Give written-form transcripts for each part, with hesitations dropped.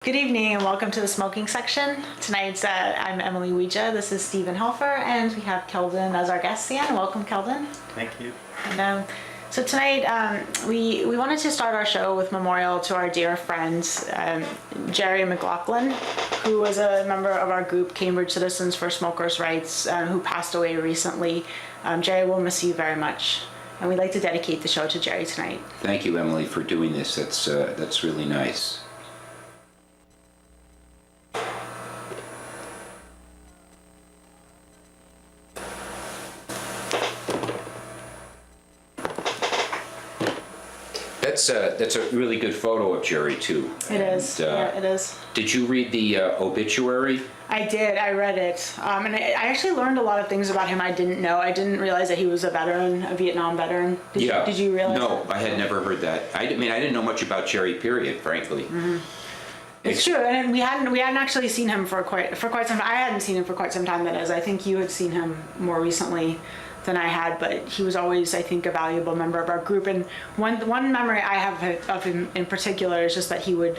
Good evening and welcome to the smoking section. Tonight I'm Emily Ouija, this is Stephen Helfer, and we have Keldin as our guest again. Welcome, Keldin. Thank you. And, so tonight we wanted to start our show with memorial to our dear friends, Jerry McLaughlin, who was a member of our group Cambridge Citizens for Smokers' Rights, who passed away recently. Jerry, will miss you very much. And we'd like to dedicate the show to Jerry tonight. Thank you, Emily, for doing this. That's really nice. That's a really good photo of Jerry too. It is. Yeah, it is. Did you read the obituary? I did. I read it, and I actually learned a lot of things about him I didn't know. I didn't realize that he was a veteran, a Vietnam veteran. Did you realize? No, that? I had never heard that. I didn't know much about Jerry. Period. Frankly. Mm-hmm. It's true, and we hadn't actually seen him for quite some time. I hadn't seen him for quite some time. That is, I think you had seen him more recently than I had, but he was always, I think, a valuable member of our group. And one memory I have of him in particular is just that he would,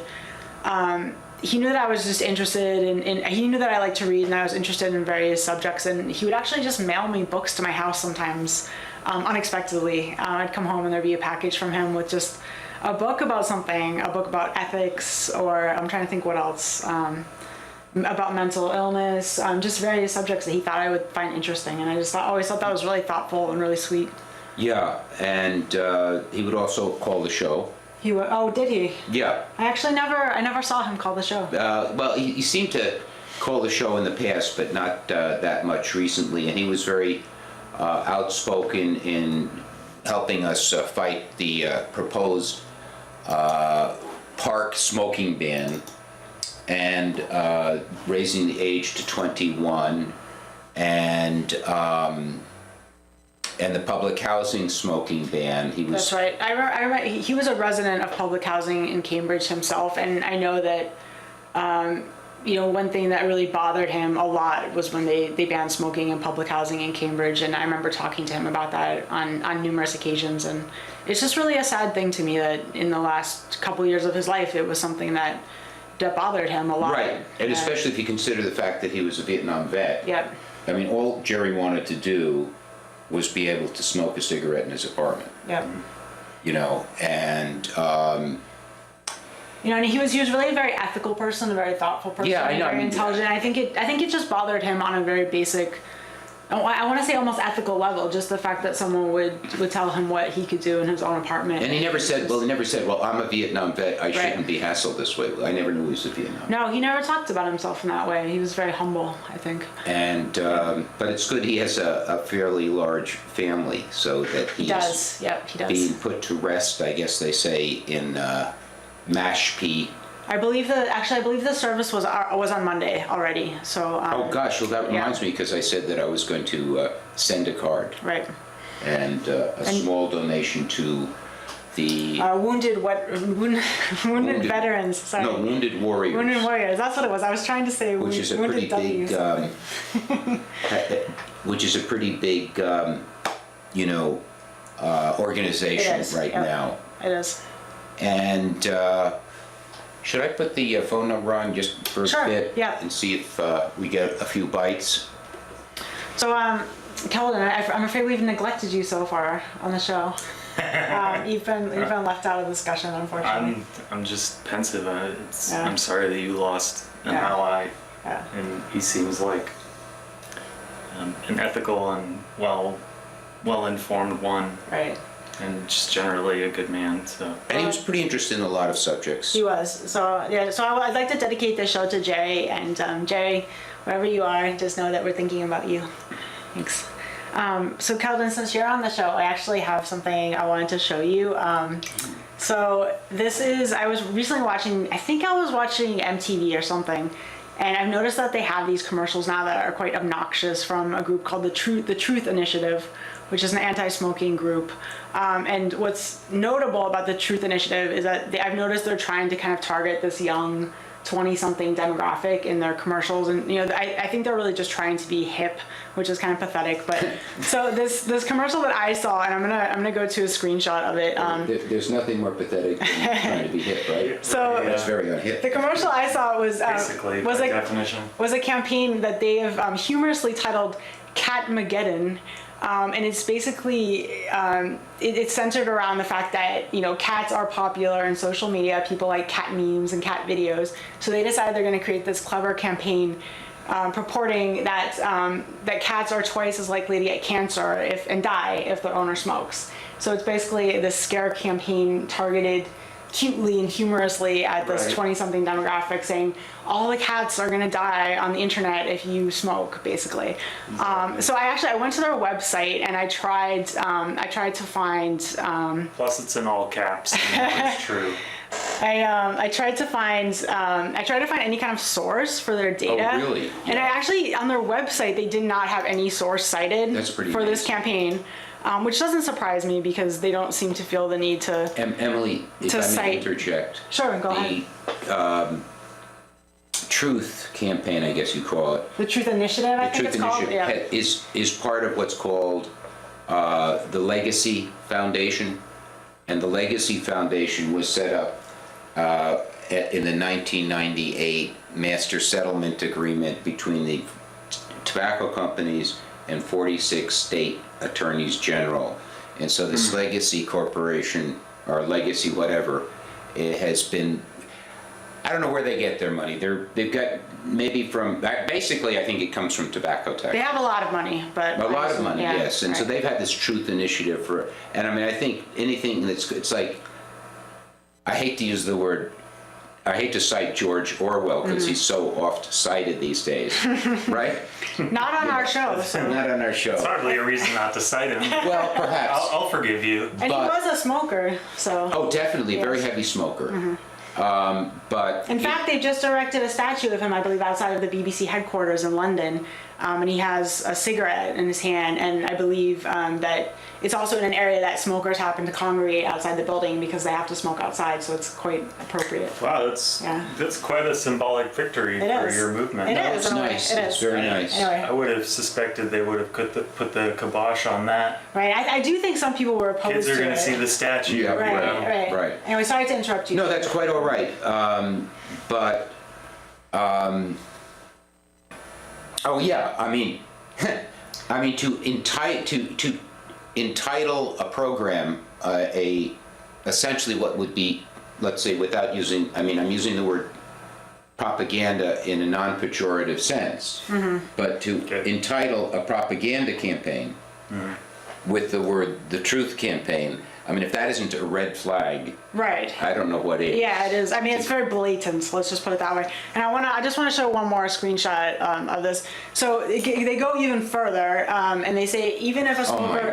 he knew that I was just interested in he knew that I liked to read and I was interested in various subjects, and he would actually just mail me books to my house sometimes, unexpectedly. I'd come home and there'd be a package from him with just a book about something, a book about ethics, or I'm trying to think what else, about mental illness, just various subjects that he thought I would find interesting, and I just always thought that was really thoughtful and really sweet. Yeah, and he would also call the show. He would. Oh, did he? Yeah. I never saw him call the show. Well, he seemed to call the show in the past, but not that much recently, and he was very outspoken in helping us fight the proposed park smoking ban, and raising the age to 21, and the public housing smoking ban. He was. That's right. I remember he was a resident of public housing in Cambridge himself, and I know that one thing that really bothered him a lot was when they banned smoking in public housing in Cambridge, and I remember talking to him about that on numerous occasions, and it's just really a sad thing to me that in the last couple years of his life it was something that bothered him a lot. Right, and especially if you consider the fact that he was a Vietnam vet. Yep. I mean, all Jerry wanted to do was be able to smoke a cigarette in his apartment. Yep. And and he was really a very ethical person, a very thoughtful person, Yeah, I know. very intelligent. I think it just bothered him on a very basic, I want to say almost ethical level, just the fact that someone would tell him what he could do in his own apartment. he never said, well, I'm a Vietnam vet, I shouldn't be hassled this way. I never knew he was a Vietnam vet. No, he never talked about himself in that way. He was very humble, I think. And but it's good he has a fairly large family, so that He does. Yep, he does. being put to rest, I guess they say, in Mashpee. I believe the service was on Monday already. So. Oh gosh, well that reminds me, because I said that I was going to send a card. Right. And a small donation to the wounded veterans. Sorry. No, wounded warriors. Wounded warriors. That's what it was. I was trying to say. Which is a pretty big. Which is a pretty big, organization right now. It is. And should I put the phone number on just for a bit? Yeah. And see if we get a few bites? So, Keldin, I'm afraid we've neglected you so far on the show. You've been left out of the discussion, unfortunately. I'm just pensive. I'm sorry that you lost an ally, and he seems like an ethical and well-informed one. Right. And just generally a good man. So. And he was pretty interested in a lot of subjects. He was. So yeah. So I'd like to dedicate this show to Jerry, and Jerry, wherever you are, just know that we're thinking about you. Thanks. So Keldin, since you're on the show, I actually have something I wanted to show you. So this is, I was recently watching, I think I was watching MTV or something, and I've noticed that they have these commercials now that are quite obnoxious from a group called the Truth Initiative, which is an anti-smoking group. And what's notable about the Truth Initiative is that I've noticed they're trying to kind of target this young 20-something demographic in their commercials, and I think they're really just trying to be hip, which is kind of pathetic. But so this commercial that I saw, and I'm gonna go to a screenshot of it. There's nothing more pathetic than trying to be hip, right? So That's very unhip. the commercial I saw was Basically, was by a definition. was a campaign that they have humorously titled Catmageddon. And it's basically it's centered around the fact that cats are popular in social media. People like cat memes and cat videos, so they decided they're going to create this clever campaign purporting that that cats are twice as likely to get cancer and die if their owner smokes. So it's basically this scare campaign targeted cutely and humorously at this 20-something demographic, saying all the cats are going to die on the internet if you smoke, basically. So I went to their website and I tried to find Plus it's in all caps. It's true. I tried to find any kind of source for their data. Oh, really? And I actually, on their website, they did not have any source cited for this campaign. Which doesn't surprise me because they don't seem to feel the need to. Emily, if I may interject. Sure, go ahead. The Truth campaign, I guess you call it. The Truth Initiative, I think it's called. Yeah. Is part of what's called the Legacy Foundation, and the Legacy Foundation was set up in the 1998 Master Settlement Agreement between the tobacco companies and 46 state attorneys general. And so this Legacy Corporation, or Legacy whatever, it has been, I don't know where they get their money. They've got maybe from, basically I think it comes from tobacco tax. They have a lot of money, but... A lot of money, yes. And so they've had this Truth Initiative for, and I mean, I think anything it's like, I hate to use the word, I hate to cite George Orwell because he's so oft cited these days, right? Not on our show. So. Not on our show. It's hardly a reason not to cite him. Well, perhaps. I'll forgive you. And he was a smoker, so... Oh, definitely, a very heavy smoker. But... In fact, they just erected a statue of him, I believe, outside of the BBC headquarters in London. And he has a cigarette in his hand, and I believe that it's also in an area that smokers happen to congregate outside the building because they have to smoke outside, so it's quite appropriate. Wow, that's quite a symbolic victory for your movement. It is. It's nice. It's very nice. Anyway. I would have suspected they would have put the kibosh on that. Right. I do think some people were opposed to it. Kids are going to see the statue. Yeah, Right. Anyway, sorry to interrupt you. No, that's quite all right. Oh yeah, I mean, to entitle a program essentially what would be, let's say, without using, I'm using the word propaganda in a non-pejorative sense, but to entitle a propaganda campaign with the word the Truth campaign, I mean, if that isn't a red flag, right? I don't know what is. Yeah, it is. I mean, it's very blatant. So let's just put it that way. And I just want to show one more screenshot of this. So they go even further, and they say even if a smoker,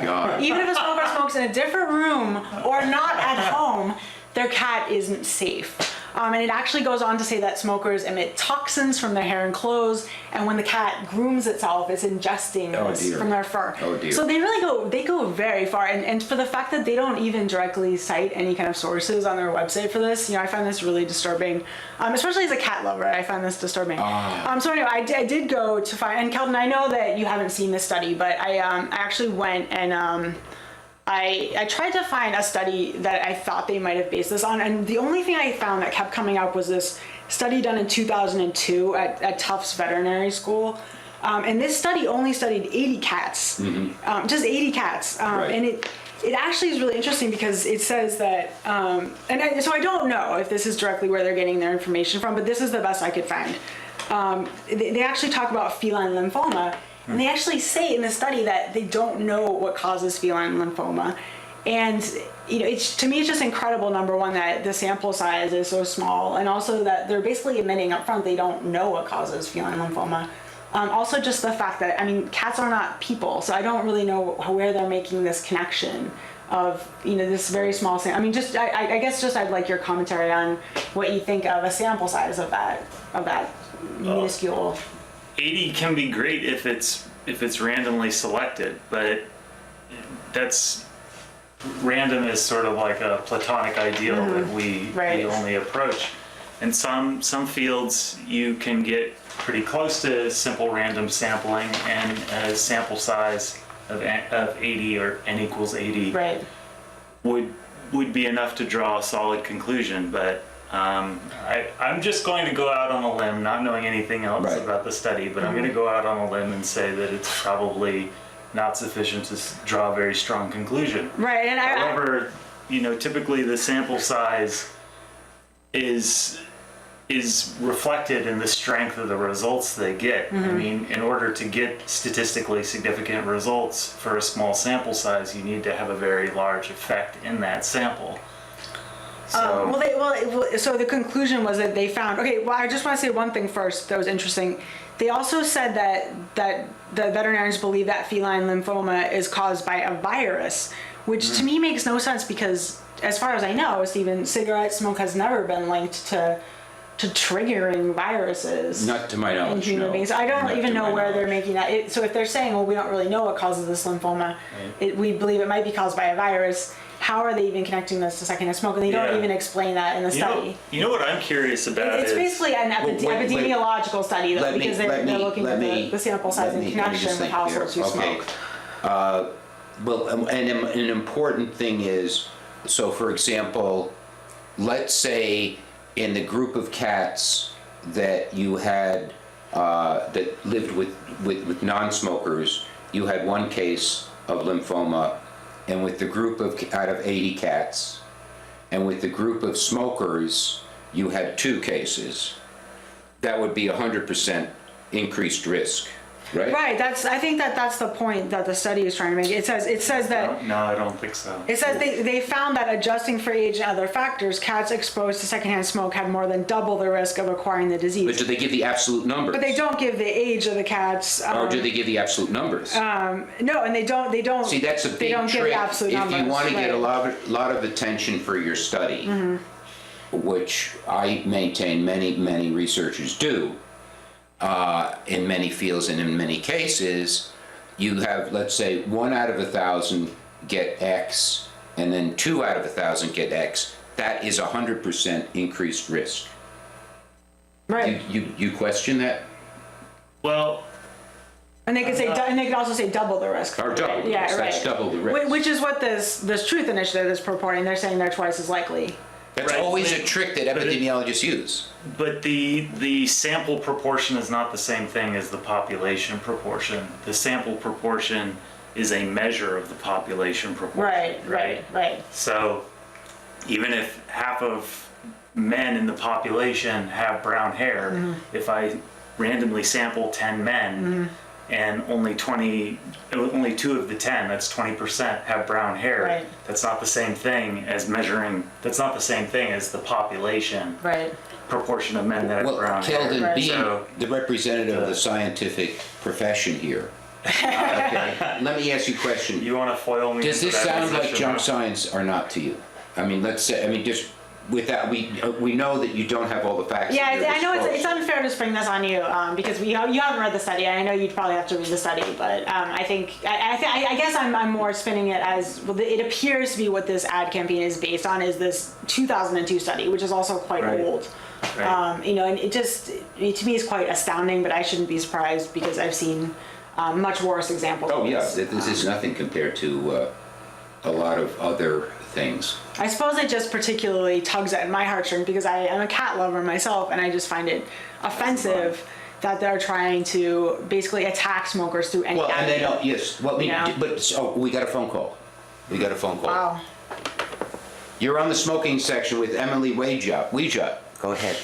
smokes in a different room or not at home, their cat isn't safe. And it actually goes on to say that smokers emit toxins from their hair and clothes, and when the cat grooms itself, it's ingesting this from their fur. Oh dear. So they go very far, and for the fact that they don't even directly cite any kind of sources on their website for this, I find this really disturbing. Especially as a cat lover, I find this disturbing. So anyway, I did go to find, and Keldin, I know that you haven't seen this study, but I actually went and I tried to find a study that I thought they might have based this on, and the only thing I found that kept coming up was this study done in 2002 at Tufts Veterinary School. And this study only studied 80 cats, just 80 cats. And it actually is really interesting because it says that, so I don't know if this is directly where they're getting their information from, but this is the best I could find. They actually talk about feline lymphoma. And they actually say in the study that they don't know what causes feline lymphoma. And, to me, it's just incredible, number one, that the sample size is so small, and also that they're basically admitting up front they don't know what causes feline lymphoma. Also, just the fact that, cats are not people, so I don't really know where they're making this connection of, this very small sample. I guess I'd like your commentary on what you think of a sample size of that minuscule. 80 can be great if it's randomly selected, but that's random is sort of like a platonic ideal that we only approach. in some fields you can get pretty close to simple random sampling, and a sample size of 80 or n equals 80 Right. would be enough to draw a solid conclusion. But I'm just going to go out on a limb, not knowing anything else Right. about the study, but I'm going to go out on a limb and say that it's probably not sufficient to draw a very strong conclusion. Right. And However, typically the sample size is reflected in the strength of the results they get. I mean, in order to get statistically significant results for a small sample size, you need to have a very large effect in that sample. So, so the conclusion was that they found, okay, well, I just want to say one thing first that was interesting. They also said that the veterinarians believe that feline lymphoma is caused by a virus, which to me makes no sense because, as far as I know, Stephen, cigarette smoke has never been linked to triggering viruses. Not to my In knowledge, human no. beings. I don't Not even to know my where they're knowledge. making that. So if they're saying, well, we don't really know what causes this lymphoma, we believe it might be caused by a virus, how are they even connecting this to secondhand smoke? And they don't Yeah. even explain that in the study. you know what I'm curious about It's is basically an wait. epidemiological study, though, Let me- because let me- they're looking let at me- the sample size let in me- let me just connection with think households here. who Okay. smoke. Well, and an important thing is, so for example, let's say in the group of cats that you had, that lived with non-smokers, you had one case of lymphoma, and with the group of, out of 80 cats, and with the group of smokers, you had 2 cases. That would be 100% increased risk, right? Right. I think that's the point that the study is trying to make. It says that. No, I don't think so. It says they found that adjusting for age and other factors, cats exposed to secondhand smoke had more than double the risk of acquiring the disease. But do they give the absolute numbers? But they don't give the age of the cats. Or do they give the absolute numbers? No, and they don't. See, that's a They big don't give trick. the absolute If numbers. you want to get a right. lot of attention for your study, which I maintain many researchers do, in many fields and in many cases, you have, let's say, 1 out of 1,000 get X, and then 2 out of 1,000 get X. That is 100% increased risk. Right. You question that? Well, And they could say, and they could also say double the risk. Or double the Yeah, risk, right. that's double the risk. Which is what this Truth Initiative is purporting. They're saying they're twice as likely. That's Right, always but- a trick that epidemiologists use. but the sample proportion is not the same thing as the population proportion. The sample proportion is a measure of the population proportion. Right. So even if half of men in the population have brown hair, if I randomly sample 10 men and only 2 of the 10, that's 20%, have brown hair, Right. that's not the same thing as measuring, that's not the same thing as the population Right. proportion of men that have Well, brown hair. Keldin, being So- the representative of the scientific profession here, okay, let me ask you a question. You want to foil me? Does into this that sound like position, junk huh? science or not to you? I mean, let's say, just without, we know that you don't have all the facts. Yeah, at your I know it's disposal. unfair to spring this on you because you haven't read the study. I know you'd probably have to read the study, but I guess I'm more spinning it as well. It appears to be what this ad campaign is based on is this 2002 study, which is also quite Right. old. Right. And it just to me is quite astounding, but I shouldn't be surprised because I've seen much worse examples. Oh, of yeah, this. this is nothing compared to a lot of other things. I suppose it just particularly tugs at my heartstrings because I am a cat lover myself, and I just find it offensive that they're trying to basically attack smokers through any Well, and they avenue. don't, yes, well, Yeah. we got a phone call. Wow. You're on the smoking section with Emily Weija. Go ahead.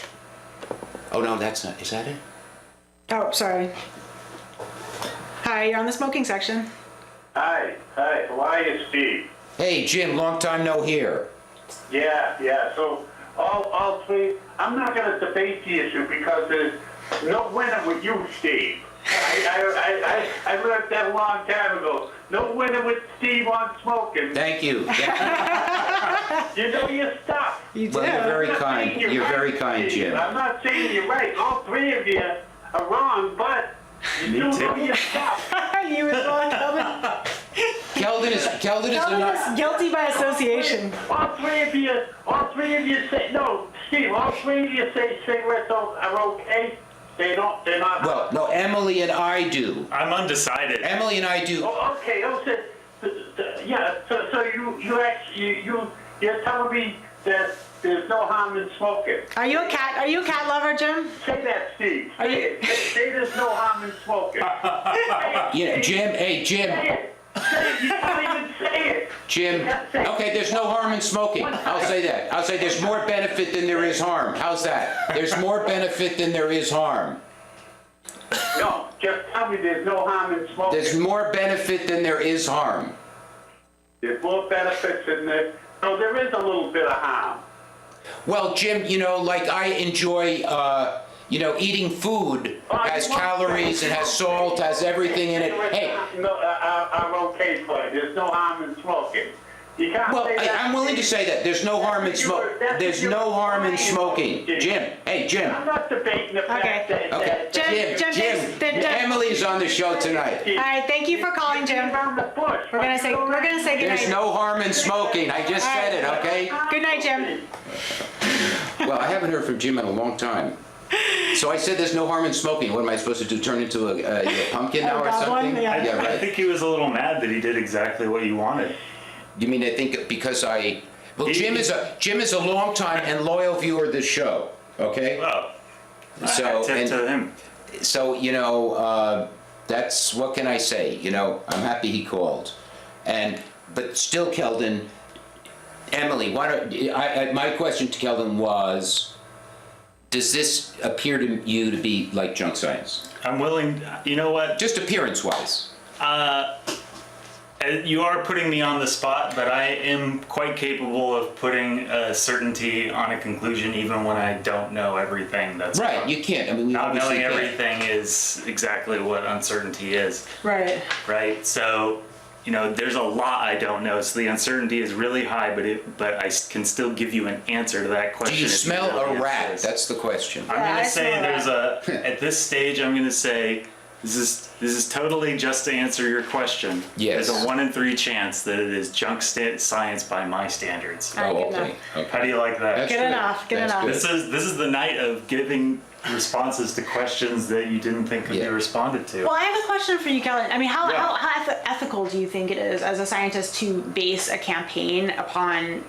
Oh, no, that's not, is that it? Oh, sorry. Hi, you're on the smoking section. Hi, how are you, Steve? Hey, Jim, long time no hear. Yeah, so all 3, I'm not going to debate the issue because there's no winner with you, Steve. I learned that a long time ago. No winner with Steve on smoking. Thank you. You know your stuff. You do. Well, you're very I'm not kind. saying You're right, very kind, Steve. Jim. I'm not saying you're right. All 3 of you are wrong, but you Me do too. know your stuff. You as well, Keldin. Keldin is Keldin is guilty by association. All three of you say, no, Steve, all three of you say cigarettes are okay? They're not? Well, no, Emily and I do. I'm undecided. Emily and I do. Oh, okay, yeah, so you're telling me that there's no harm in smoking? Are you a cat lover, Jim? Say that, Steve. Are you- Say there's no harm in smoking. Yeah, Jim, hey, Jim. Say it. Say it. You don't even say it. Jim, okay, there's no harm in smoking. I'll say that. I'll say there's more benefit than there is harm. How's that? There's more benefit than there is harm. No, just tell me there's no harm in smoking. There's more benefit than there is harm. There's more benefits in there. So there is a little bit of harm. Well, Jim, like I enjoy, eating food has calories, it has salt, has everything in it. Hey, No, I'm okay for it. There's no harm in smoking. You can't well, say that. I'm willing to say that. There's no harm in smoking. There's no harm in smoking. Jim, hey, Jim. I'm not debating the fact Okay. that... Okay, Jim, Emily's on the show tonight. All right, thank you for calling, Jim. Around the bush. We're gonna say good There's night. no harm in smoking. I just said it, okay? Good night, Jim. Well, I haven't heard from Jim in a long time. So I said there's no harm in smoking. What am I supposed to do? Turn into a pumpkin now or goblin? something? Yeah. I right. think he was a little mad that he did exactly what you wanted. You mean I think because Jim is a long time and loyal viewer of this show, okay? Well, So, I tip to him. So, that's, what can I say? I'm happy he called. But still, Keldin, Emily, my question to Keldin was, does this appear to you to be like junk science? I'm willing, you know what? Just appearance-wise. You are putting me on the spot, but I am quite capable of putting a certainty on a conclusion even when I don't know everything. That's Right, you can't. I mean, we not obviously knowing can't. everything is exactly what uncertainty is, Right. right? So, there's a lot I don't know, so the uncertainty is really high, but I can still give you an answer to that Do question. you if smell know the a rat? answer is. That's the question. I'm Yeah, gonna I say smell at this stage, I'm gonna say this is totally just to answer your question. Yes. There's a 1 in 3 chance that it is junk science by my standards. All right, Oh, good okay. enough. Okay. How do you like that? That's Good good. enough, good That's enough. good. This is the night of giving responses to questions that you didn't think could Yeah. be responded to. Well, I have a question for you, Kellen. I mean, how Yeah. ethical do you think it is as a scientist to base a campaign upon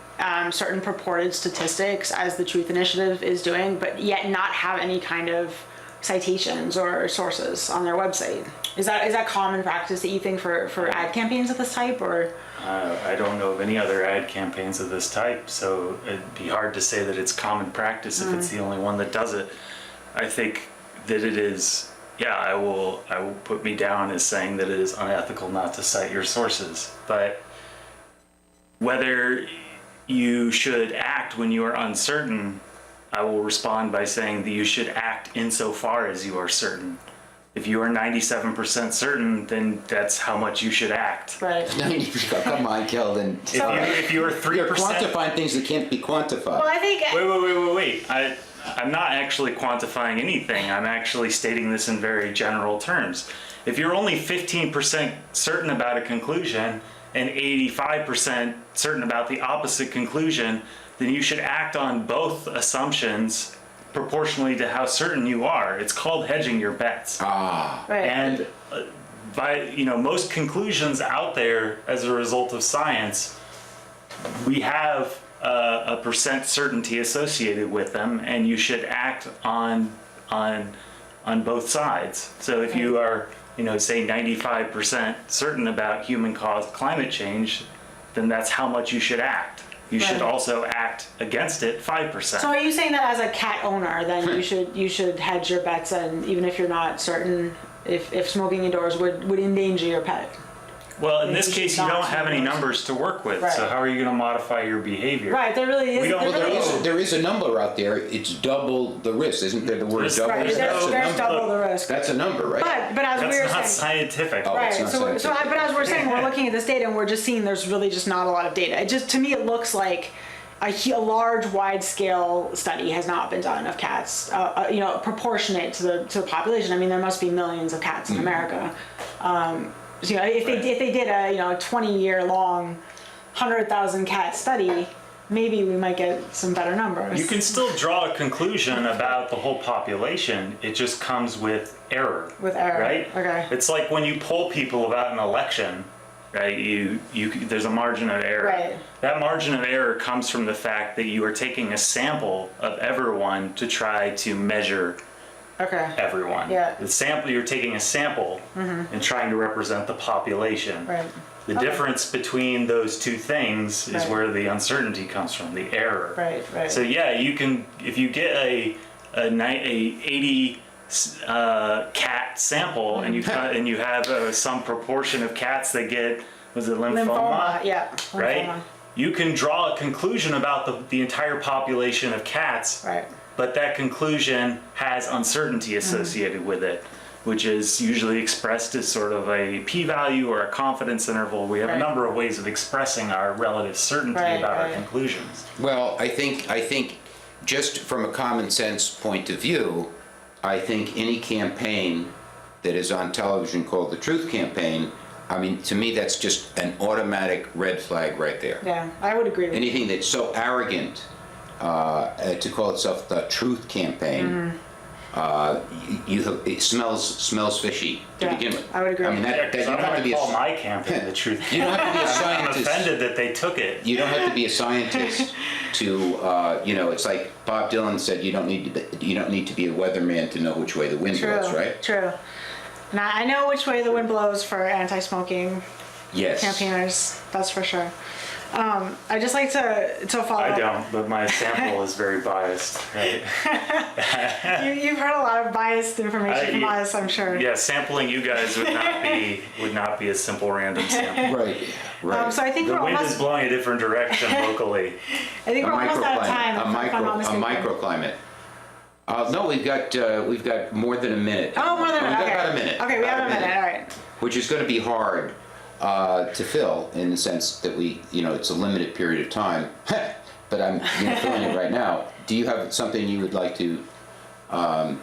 certain purported statistics, as the Truth Initiative is doing, but yet not have any kind of citations or sources on their website? Is that common practice that you think for ad campaigns of this type, or? I don't know of any other ad campaigns of this type, so it'd be hard to say that it's common practice if it's the only one that does it. I think that it is, I will put me down as saying that it is unethical not to cite your sources. But whether you should act when you are uncertain, I will respond by saying that you should act insofar as you are certain. If you are 97% certain, then that's how much you should act. Right. Come on, Keldin. If you are 3%, You're quantifying things that can't be quantified. Well, I think. Wait. I'm not actually quantifying anything. I'm actually stating this in very general terms. If you're only 15% certain about a conclusion and 85% certain about the opposite conclusion, then you should act on both assumptions proportionally to how certain you are. It's called hedging your bets. Ah. Right. And by most conclusions out there as a result of science, we have a percent certainty associated with them, and you should act on both sides. So if you are, say 95% certain about human-caused climate change, then that's how much you should act. You should Right. also act against it 5%. So are you saying that as a cat owner, then you should hedge your bets, and even if you're not certain if smoking indoors would endanger your pet? Well, in Maybe this you case, should you not don't have any smoke. numbers to work with. Right. So how are you going to modify your behavior? Right, there really is. We don't- there Well, really is. there is a number out there. It's double the risk, isn't there? The word There's- double. Right, there's there's That's a double number. the risk. That's a number, right? But as we were That's not saying. scientific. Oh, Right, it's not but scientific. as we're saying, we're looking at this data and we're just seeing there's really just not a lot of data. It just, to me, it looks like a large, wide-scale study has not been done of cats, proportionate to the population. I mean, there must be millions of cats in America. you know, if they did a, you know, a 20-year long 100,000 cat study, maybe we might get some better numbers. You can still draw a conclusion about the whole population. It just comes with error. With error, right? okay. It's like when you poll people about an election, right? There's a margin of error. Right. That margin of error comes from the fact that you are taking a sample of everyone to try to measure Okay. everyone. Yeah. The sample, you're taking a sample and trying to represent the population. Right. The difference between those two things is Right. where the uncertainty comes from, the error. Right. So yeah, you can, if you get a 80 cat sample and you have some proportion of cats that get, was it lymphoma? Yeah. Right? Lymphoma. You can draw a conclusion about the entire population of cats, Right. but that conclusion has uncertainty associated with it, which is usually expressed as sort of a p-value or a confidence interval. We have a Right. number of ways of expressing our relative certainty Right, about our right. conclusions. Well, I think just from a common sense point of view, I think any campaign that is on television called the Truth Campaign, I mean, to me, that's just an automatic red flag right there. Yeah, I would agree with you. Anything that's so arrogant to call itself the Truth Campaign, it smells fishy to Yeah, begin with. I would agree. I mean, Yeah, that because you I don't have to want be to call a, my campaign the truth. you don't have to be a I'm scientist. offended that they took it. You don't have to be a scientist to, it's like Bob Dylan said, you don't need to be a weatherman to know which way the wind blows, right? True. Now I know which way the wind blows for anti-smoking Yes. campaigners. That's for sure. I just like to follow. I up. don't, but my sample is very biased. Right? You've heard a lot of biased information from us, I'm sure. Yeah, sampling you guys would not be a simple random sample. Right. So I think The we're wind is almost. blowing a different direction locally. I think we're almost out of time. if I'm not A mistaken. microclimate. No, we've got more than a minute. Oh, more than a We've minute. got Okay. about a minute. Okay, we have About a minute. All right. Which is going to be hard to fill in the sense that it's a limited period of time. But I'm filling it right now. Do you have something you would like to? I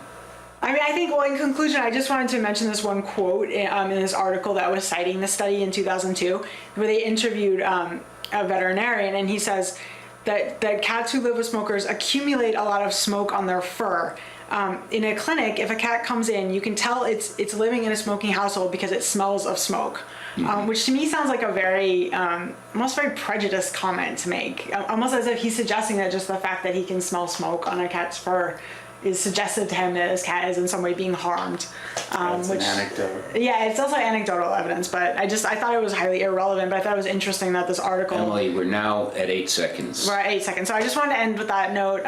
mean, I think, well, in conclusion, I just wanted to mention this one quote in this article that was citing the study in 2002, where they interviewed a veterinarian, and he says that cats who live with smokers accumulate a lot of smoke on their fur. In a clinic, if a cat comes in, you can tell it's living in a smoking household because it smells of smoke. Which to me sounds like a very, almost very prejudiced comment to make. Almost as if he's suggesting that just the fact that he can smell smoke on a cat's fur is suggested to him that his cat is in some way being harmed. That's an anecdote. Yeah, it's also anecdotal evidence, but I thought it was highly irrelevant, but I thought it was interesting that this article... Emily, we're now at 8 seconds. We're at 8 seconds. So I just wanted to end with that note.